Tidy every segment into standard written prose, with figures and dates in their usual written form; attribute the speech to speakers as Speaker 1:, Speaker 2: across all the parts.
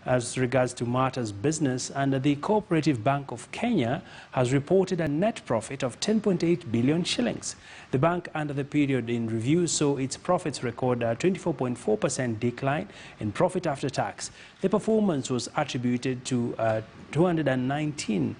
Speaker 1: as regards to matters business, and the Cooperative Bank of Kenya has reported a net profit of 10.8 billion shillings. The bank under the period in review saw its profits record a 24.4% decline in profit after tax. The performance was attributed to a 219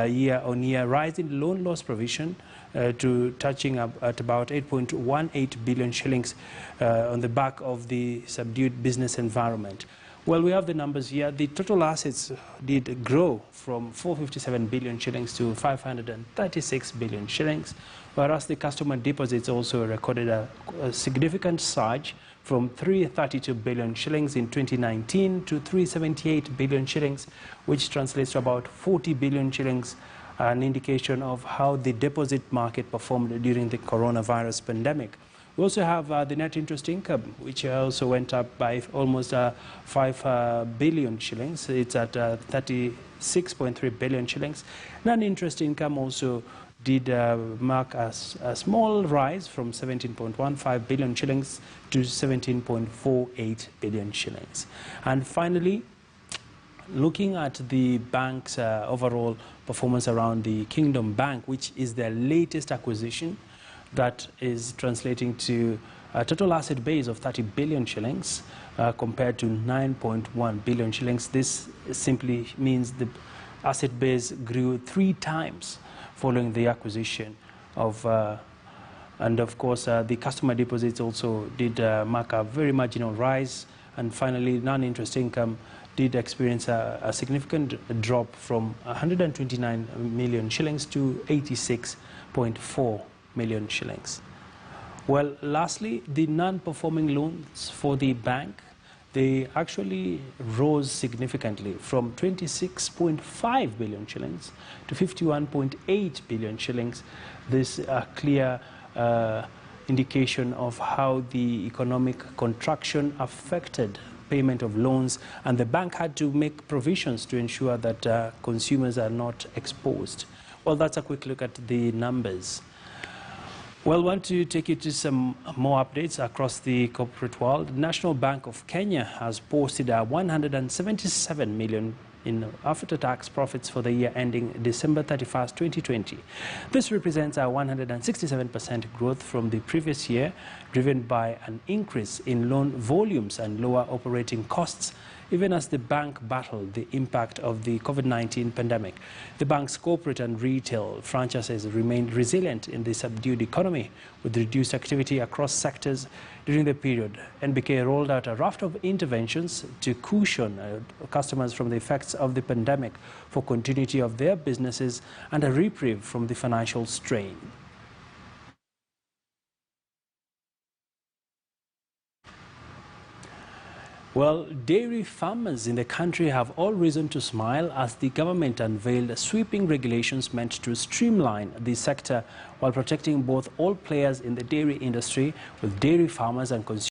Speaker 1: year-on-year rise in loan loss provision to touching up at about 8.18 billion shillings on the back of the subdued business environment. Well, we have the numbers here. The total assets did grow from 457 billion shillings to 536 billion shillings, whereas the customer deposits also recorded a significant surge from 332 billion shillings in 2019 to 378 billion shillings, which translates to about 40 billion shillings, an indication of how the deposit market performed during the coronavirus pandemic. We also have the net interest income, which also went up by almost 5 billion shillings. It's at 36.3 billion shillings. Non-interest income also did mark a small rise from 17.15 billion shillings to 17.48 billion shillings. And finally, looking at the bank's overall performance around the Kingdom Bank, which is their latest acquisition, that is translating to a total asset base of 30 billion shillings compared to 9.1 billion shillings. This simply means the asset base grew 3 times following the acquisition of, and of course the customer deposits also did mark a very marginal rise. And finally, non-interest income did experience a significant drop from 129 million shillings to 86.4 million shillings. Well, lastly, the non-performing loans for the bank, they actually rose significantly from 26.5 billion shillings to 51.8 billion shillings. This is a clear indication of how the economic contraction affected payment of loans, and the bank had to make provisions to ensure that consumers are not exposed. Well, that's a quick look at the numbers. Well, I want to take you to some more updates across the corporate world. The National Bank of Kenya has posted a 177 million in after-tax profits for the year ending December 31st, 2020. This represents a 167% growth from the previous year, driven by an increase in loan volumes and lower operating costs, even as the bank battled the impact of the COVID-19 pandemic. The bank's corporate and retail franchises remained resilient in the subdued economy, with reduced activity across sectors during the period. NBK rolled out a raft of interventions to cushion customers from the effects of the pandemic for continuity of their businesses and a reprieve from the financial strain. Well, dairy farmers in the country have all reason to smile as the government unveiled sweeping regulations meant to streamline the sector while protecting both all players in the dairy industry, with dairy farmers and consumers